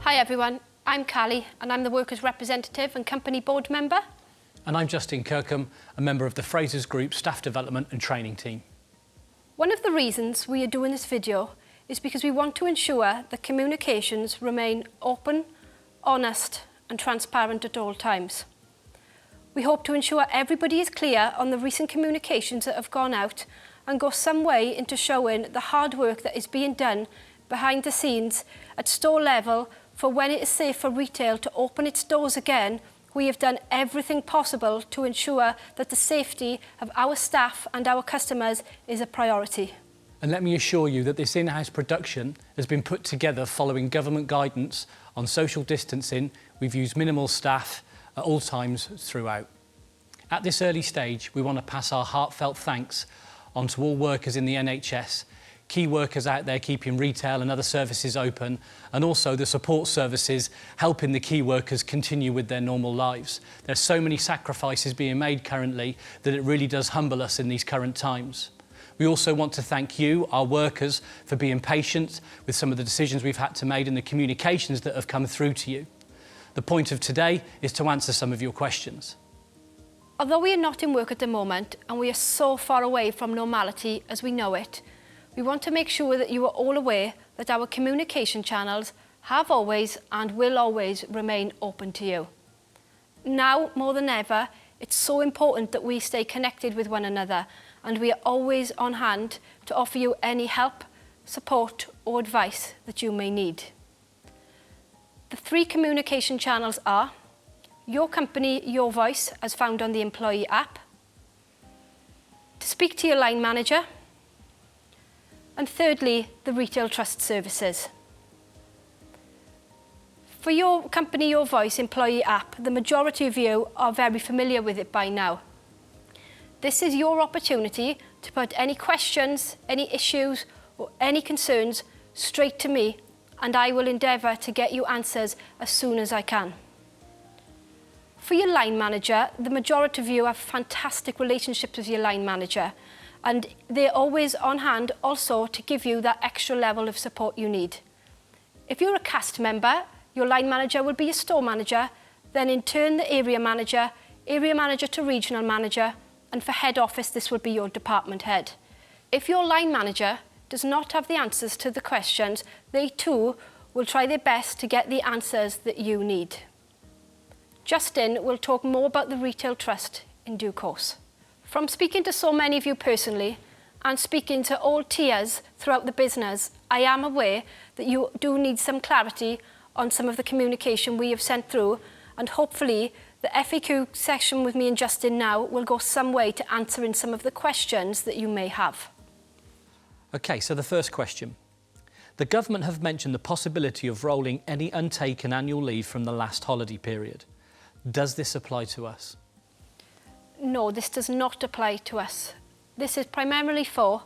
Hi everyone, I'm Callie and I'm the Workers' Representative and Company Board Member. And I'm Justin Kirkham, a member of the Fraser's Group Staff Development and Training Team. One of the reasons we are doing this video is because we want to ensure that communications remain open, honest and transparent at all times. We hope to ensure everybody is clear on the recent communications that have gone out and go some way into showing the hard work that is being done behind the scenes at store level for when it is safe for retail to open its doors again. We have done everything possible to ensure that the safety of our staff and our customers is a priority. And let me assure you that this in-house production has been put together following government guidance on social distancing. We've used minimal staff at all times throughout. At this early stage, we want to pass our heartfelt thanks on to all workers in the NHS, key workers out there keeping retail and other services open, and also the support services helping the key workers continue with their normal lives. There's so many sacrifices being made currently that it really does humble us in these current times. We also want to thank you, our workers, for being patient with some of the decisions we've had to make and the communications that have come through to you. The point of today is to answer some of your questions. Although we are not in work at the moment and we are so far away from normality as we know it, we want to make sure that you are all aware that our communication channels have always and will always remain open to you. Now, more than ever, it's so important that we stay connected with one another and we are always on hand to offer you any help, support or advice that you may need. The three communication channels are Your Company, Your Voice, as found on the employee app, to speak to your line manager, and thirdly, the Retail Trust Services. For Your Company, Your Voice employee app, the majority of you are very familiar with it by now. This is your opportunity to put any questions, any issues or any concerns straight to me, and I will endeavour to get you answers as soon as I can. For your line manager, the majority of you have fantastic relationships with your line manager and they're always on hand also to give you that extra level of support you need. If you're a cast member, your line manager will be your store manager, then in turn the area manager to regional manager, and for head office this will be your department head. If your line manager does not have the answers to the questions, they too will try their best to get the answers that you need. Justin will talk more about the Retail Trust in due course. From speaking to so many of you personally and speaking to all tiers throughout the business, I am aware that you do need some clarity on some of the communication we have sent through, and hopefully the FAQ session with me and Justin now will go some way to answering some of the questions that you may have. Okay, so the first question. The government have mentioned the possibility of rolling any untaken annual leave from the last holiday period. Does this apply to us? No, this does not apply to us. This is primarily for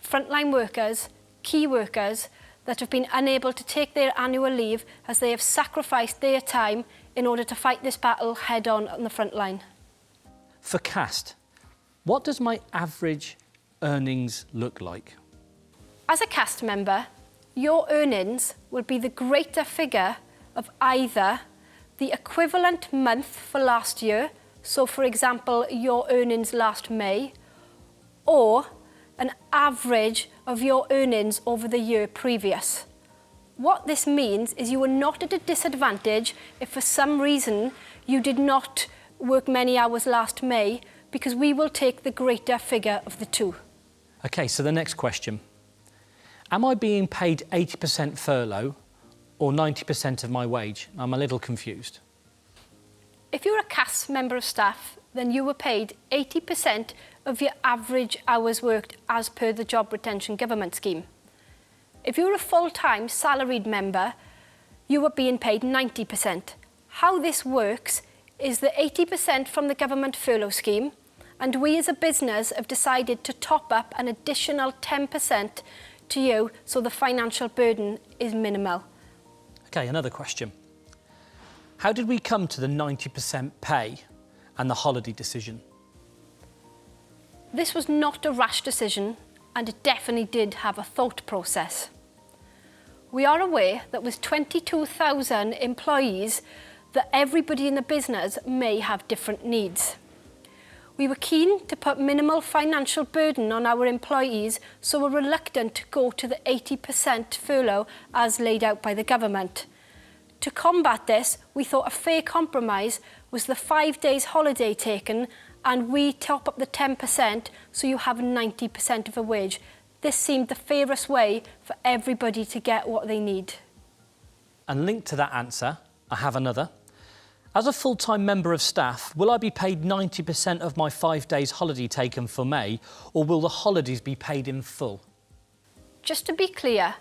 frontline workers, key workers that have been unable to take their annual leave as they have sacrificed their time in order to fight this battle head on the front line. For cast, what does my average earnings look like? As a cast member, your earnings will be the greater figure of either the equivalent month for last year, so for example your earnings last May, or an average of your earnings over the year previous. What this means is you are not at a disadvantage if for some reason you did not work many hours last May, because we will take the greater figure of the two. Okay, so the next question. Am I being paid 80% furlough or 90% of my wage? I'm a little confused. If you're a cast member of staff, then you were paid 80% of your average hours worked as per the Job Retention Government Scheme. If you're a full-time salaried member, you are being paid 90%. How this works is the 80% from the government furlough scheme, and we as a business have decided to top up an additional 10% to you so the financial burden is minimal. Okay, another question. How did we come to the 90% pay and the holiday decision? This was not a rash decision and it definitely did have a thought process. We are aware that with 22,000 employees, that everybody in the business may have different needs. We were keen to put minimal financial burden on our employees, so we're reluctant to go to the 80% furlough as laid out by the government. To combat this, we thought a fair compromise was the 5 days holiday taken, and we top up the 10% so you have 90% of a wage. This seemed the fairest way for everybody to get what they need. And linked to that answer, I have another. As a full-time member of staff, will I be paid 90% of my 5 days holiday taken for May, or will the holidays be paid in full? Just to be clear,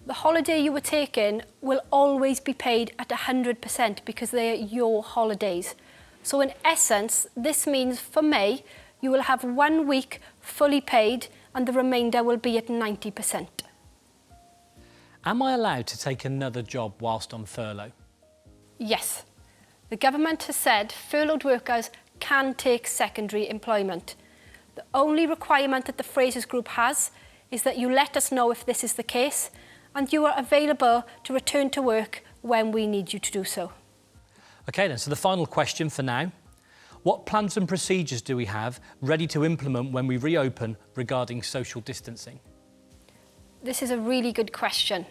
the holiday you were taking will always be paid at 100% because they are your holidays. So in essence, this means for May, you will have 1 week fully paid and the remainder will be at 90%. Am I allowed to take another job whilst on furlough? Yes. The government has said furloughed workers can take secondary employment. The only requirement that the Fraser Group has is that you let us know if this is the case and you are available to return to work when we need you to do so. OK then, so the final question for now. What plans and procedures do we have ready to implement when we reopen regarding social distancing? This is a really good question.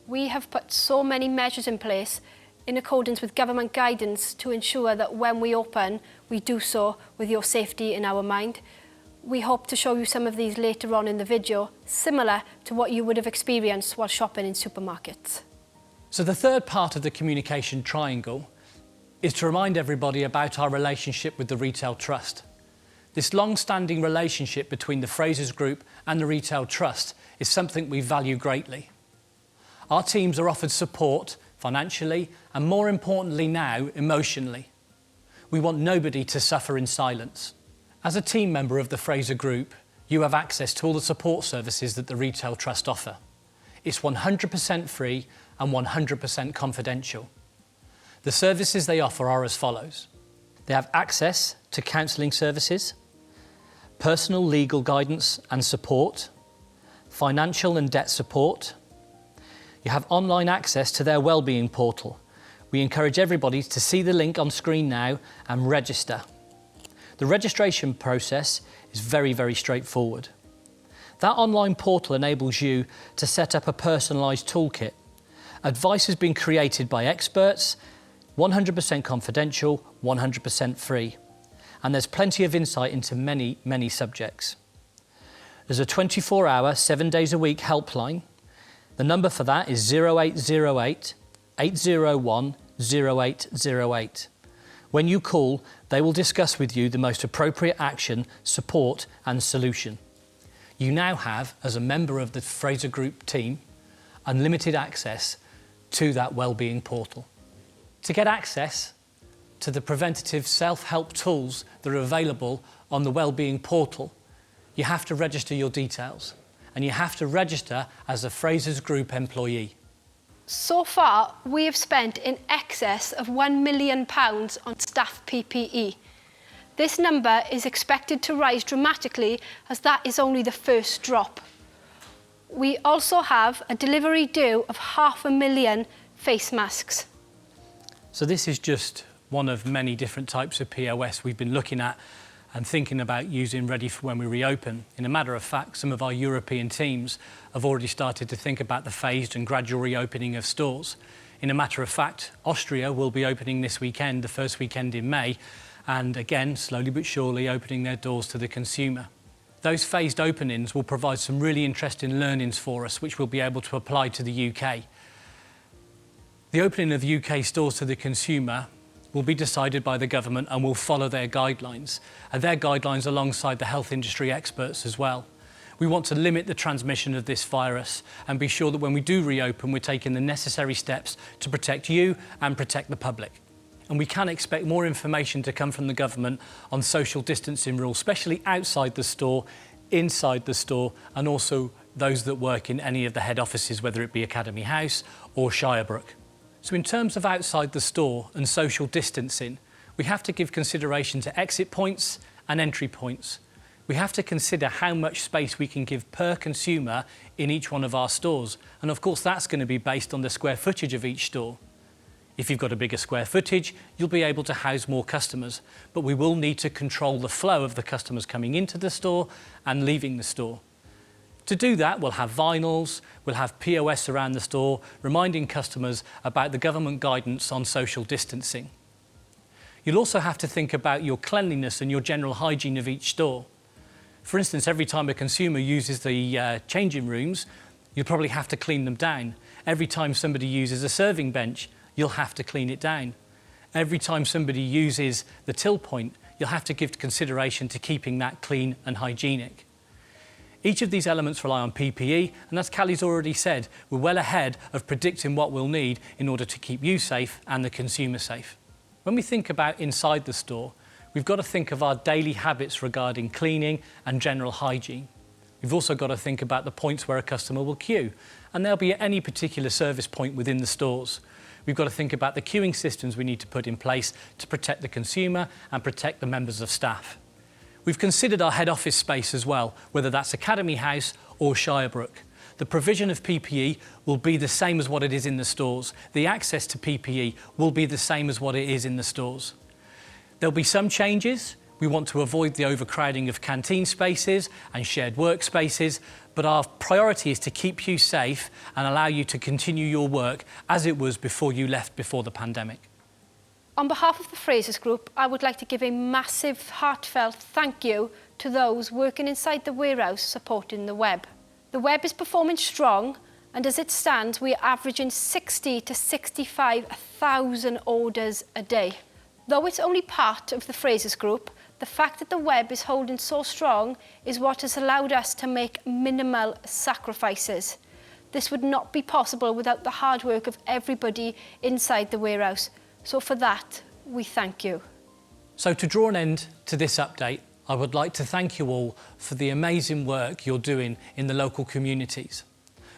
We have put so many measures in place in accordance with government guidance to ensure that when we open, we do so with your safety in our mind. We hope to show you some of these later on in the video, similar to what you would have experienced while shopping in supermarkets. So the third part of the communication triangle is to remind everybody about our relationship with the Retail Trust. This long-standing relationship between the Frasers Group and the Retail Trust is something we value greatly. Our teams are offered support financially and, more importantly now, emotionally. We want nobody to suffer in silence. As a team member of the Fraser Group, you have access to all the support services that the Retail Trust offer. It's 100% free and 100% confidential. The services they offer are as follows. They have access to counselling services, personal legal guidance and support, financial and debt support. You have online access to their wellbeing portal. We encourage everybody to see the link on screen now and register. The registration process is very, very straightforward. That online portal enables you to set up a personalised toolkit. Advice has been created by experts, 100% confidential, 100% free. And there's plenty of insight into many, many subjects. There's a 24-hour, 7 days a week helpline. The number for that is 0808 801 0808. When you call, they will discuss with you the most appropriate action, support and solution. You now have, as a member of the Fraser Group team, unlimited access to that wellbeing portal. To get access to the preventative self-help tools that are available on the wellbeing portal, you have to register your details and you have to register as a Frasers Group employee. So far, we have spent in excess of £1 million on staff PPE. This number is expected to rise dramatically as that is only the first drop. We also have a delivery due of 500,000 face masks. So this is just one of many different types of POS we've been looking at and thinking about using ready for when we reopen. In a matter of fact, some of our European teams have already started to think about the phased and gradual reopening of stores. In a matter of fact, Austria will be opening this weekend, the first weekend in May, and again, slowly but surely opening their doors to the consumer. Those phased openings will provide some really interesting learnings for us, which we'll be able to apply to the UK. The opening of UK stores to the consumer will be decided by the government and will follow their guidelines, and their guidelines alongside the health industry experts as well. We want to limit the transmission of this virus and be sure that when we do reopen, we're taking the necessary steps to protect you and protect the public. And we can expect more information to come from the government on social distancing rules, especially outside the store, inside the store, and also those that work in any of the head offices, whether it be Academy House or Shirebrook. So in terms of outside the store and social distancing, we have to give consideration to exit points and entry points. We we have to consider how much space we can give per consumer in each one of our stores. And of course, that's going to be based on the square footage of each store. If you've got a bigger square footage, you'll be able to house more customers, but we will need to control the flow of the customers coming into the store and leaving the store. To do that, we'll have vinyls, we'll have POS around the store, reminding customers about the government guidance on social distancing. You'll also have to think about your cleanliness and your general hygiene of each store. For instance, every time a consumer uses the changing rooms, you'll probably have to clean them down. Every time somebody uses a serving bench, you'll have to clean it down. Every time somebody uses the till point, you'll have to give consideration to keeping that clean and hygienic. Each of these elements rely on PPE, and as Callie's already said, we're well ahead of predicting what we'll need in order to keep you safe and the consumer safe. When we think about inside the store, we've got to think of our daily habits regarding cleaning and general hygiene. We've also got to think about the points where a customer will queue, and they'll be at any particular service point within the stores. We've got to think about the queuing systems we need to put in place to protect the consumer and protect the members of staff. We've considered our head office space as well, whether that's Academy House or Shirebrook. The provision of PPE will be the same as what it is in the stores. The access to PPE will be the same as what it is in the stores. There'll be some changes. We want to avoid the overcrowding of canteen spaces and shared workspaces, but our priority is to keep you safe and allow you to continue your work as it was before you left before the pandemic. On behalf of the Fraser Group, I would like to give a massive, heartfelt thank you to those working inside the warehouse supporting the web. The web is performing strong, and as it stands, we are averaging 60 to 65,000 orders a day. Though it's only part of the Fraser Group, the fact that the web is holding so strong is what has allowed us to make minimal sacrifices. This would not be possible without the hard work of everybody inside the warehouse. So for that, we thank you. So to draw an end to this update, I would like to thank you all for the amazing work you're doing in the local communities.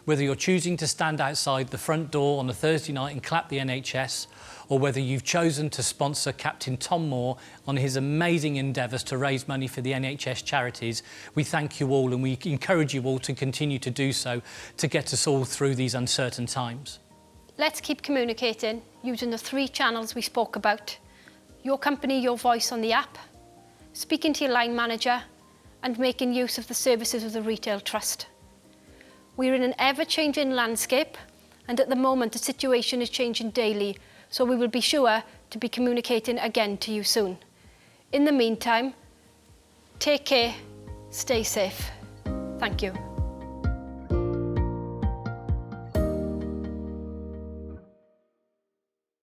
Whether you're choosing to stand outside the front door on a Thursday night and clap the NHS, or whether you've chosen to sponsor Captain Tom Moore on his amazing endeavours to raise money for the NHS charities, we thank you all and we encourage you all to continue to do so to get us all through these uncertain times. Let's keep communicating using the 3 channels we spoke about. Your company, your voice on the app, speaking to your line manager, and making use of the services of the Retail Trust. We're in an ever-changing landscape, and at the moment the situation is changing daily, so we will be sure to be communicating again to you soon. In the meantime, take care, stay safe. Thank you.